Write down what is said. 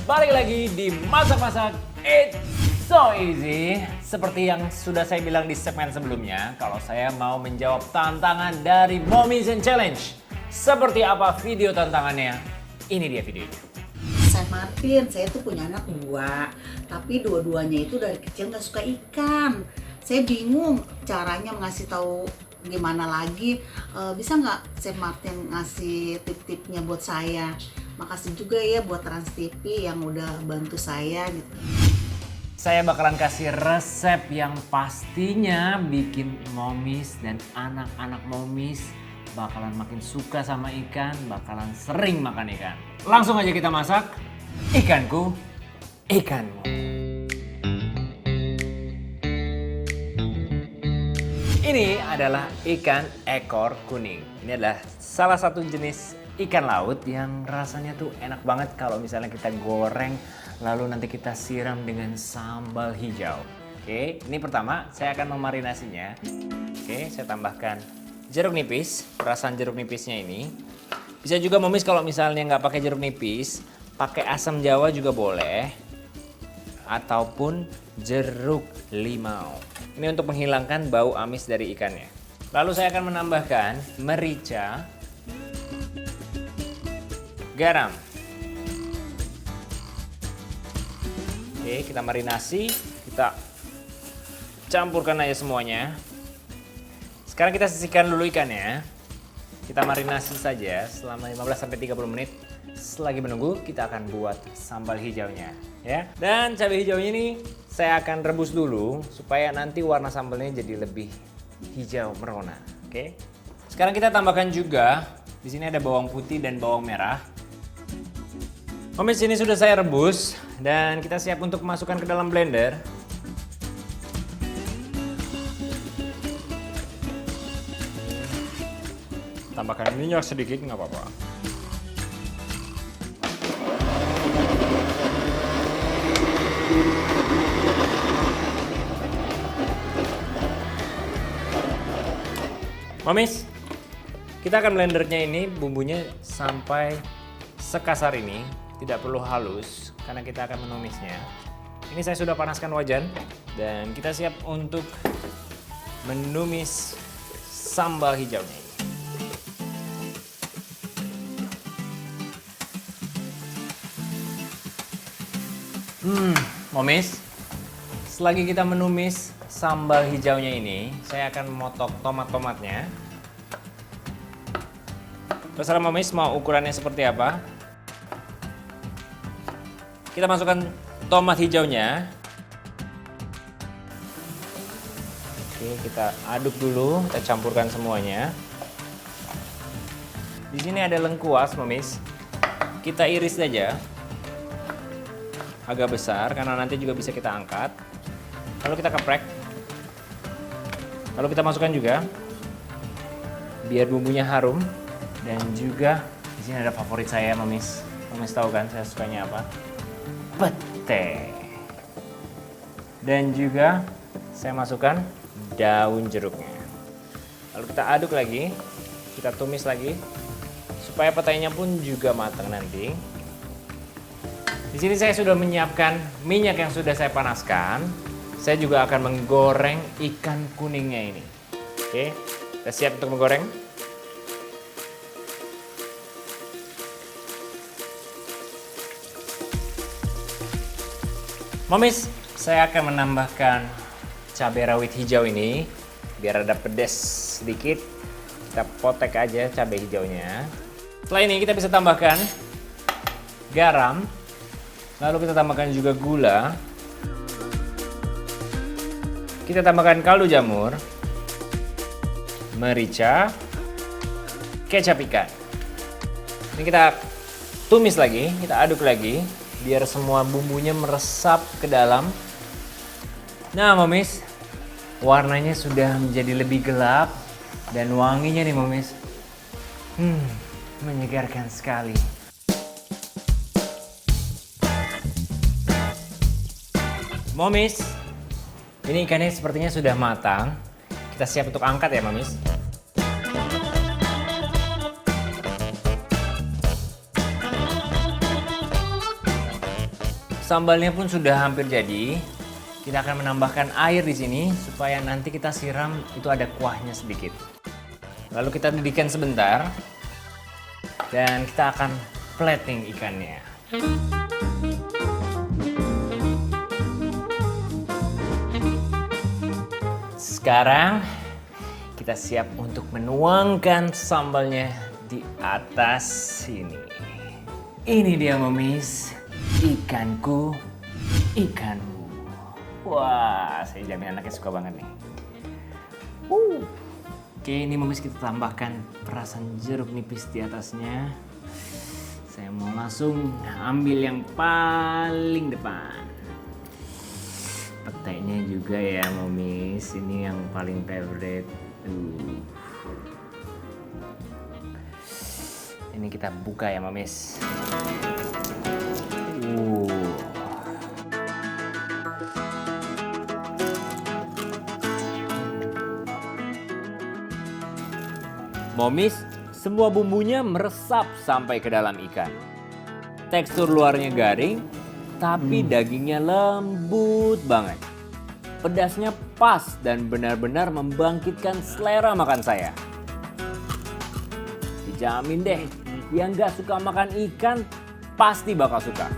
balik lagi di Masak-Masak It's So Easy. Seperti yang sudah saya bilang di segmen sebelumnya, kalau saya mau menjawab tantangan dari Mommy's and Challenge. Seperti apa video tantangannya? Ini dia videonya. Saya Martin, saya tuh punya anak 2, tapi dua-duanya itu dari kecil nggak suka ikan. Saya bingung caranya ngasih tahu gimana lagi. Bisa nggak Chef Martin ngasih tip-tipnya buat saya? Makasih juga ya buat Trans TV yang udah bantu saya gitu. Saya bakalan kasih resep yang pastinya bikin momis dan anak-anak momis bakalan makin suka sama ikan, bakalan sering makan ikan. Langsung aja kita masak. Ikanku, ikanmu. Ini adalah ikan ekor kuning. Ini adalah salah satu jenis ikan laut yang rasanya tuh enak banget kalau misalnya kita goreng lalu nanti kita siram dengan sambal hijau. Oke, ini pertama saya akan memarinasinya. Oke, saya tambahkan jeruk nipis, perasan jeruk nipisnya ini. Bisa juga momis kalau misalnya nggak pakai jeruk nipis, pakai asam jawa juga boleh. Ataupun jeruk limau. Ini untuk menghilangkan bau amis dari ikannya. Lalu saya akan menambahkan merica, garam. Oke, kita marinasi, kita campurkan aja semuanya. Sekarang kita sisihkan dulu ikannya. Kita marinasi saja selama 15-30 menit. Selagi menunggu, kita akan buat sambal hijaunya, ya. Dan cabai hijaunya ini saya akan rebus dulu supaya nanti warna sambalnya jadi lebih hijau merona. Oke. Sekarang kita tambahkan juga di sini ada bawang putih dan bawang merah. Momis ini sudah saya rebus dan kita siap untuk masukkan ke dalam blender. Tambahkan minyak sedikit, nggak apa-apa. Momis, kita akan blendernya ini bumbunya sampai sekasar ini, tidak perlu halus karena kita akan menumisnya. Ini saya sudah panaskan wajan dan kita siap untuk menumis sambal hijaunya ini. Momis, selagi kita menumis sambal hijaunya ini, saya akan memotong tomat-tomatnya. Terserah momis mau ukurannya seperti apa. Kita masukkan tomat hijaunya. Oke, kita aduk dulu, kita campurkan semuanya. Di sini ada lengkuas, momis. Kita iris saja. Agak besar karena nanti juga bisa kita angkat. Lalu kita keprek. Lalu kita masukkan juga biar bumbunya harum dan juga di sini ada favorit saya, momis. Momis tahu kan saya sukanya apa? Pete. Dan juga saya masukkan daun jeruknya. Lalu kita aduk lagi, kita tumis lagi supaya petainya pun juga matang nanti. Di sini saya sudah menyiapkan minyak yang sudah saya panaskan. Saya juga akan menggoreng ikan kuningnya ini. Oke, kita siap untuk menggoreng. Momis, saya akan menambahkan cabai rawit hijau ini biar ada pedas sedikit. Kita potek aja cabai hijaunya. Setelah ini kita bisa tambahkan garam. Lalu kita tambahkan juga gula. Kita tambahkan kaldu jamur, merica, kecap ikan. Ini kita tumis lagi, kita aduk lagi biar semua bumbunya meresap ke dalam. Nah, momis, warnanya sudah menjadi lebih gelap dan wanginya nih, momis. Menyegarkan sekali. Momis, ini ikannya sepertinya sudah matang. Kita siap untuk angkat ya, momis. sambalnya pun sudah hampir jadi. Kita akan menambahkan air di sini supaya nanti kita siram itu ada kuahnya sedikit. Lalu kita didihkan sebentar dan kita akan plating ikannya. Sekarang kita siap untuk menuangkan sambalnya di atas sini. Ini dia momis, ikanku, ikanmu. Wah, saya jamin anaknya suka banget nih. Oke, ini momis kita tambahkan perasan jeruk nipis di atasnya. Saya mau langsung ambil yang paling depan. Petainya juga ya momis, ini yang paling favorite. Ini kita buka ya momis. Momis, semua bumbunya meresap sampai ke dalam ikan. Tekstur luarnya garing, tapi dagingnya lembut banget. Pedasnya pas dan benar-benar membangkitkan selera makan saya. Dijamin deh, yang gak suka makan ikan pasti bakal suka.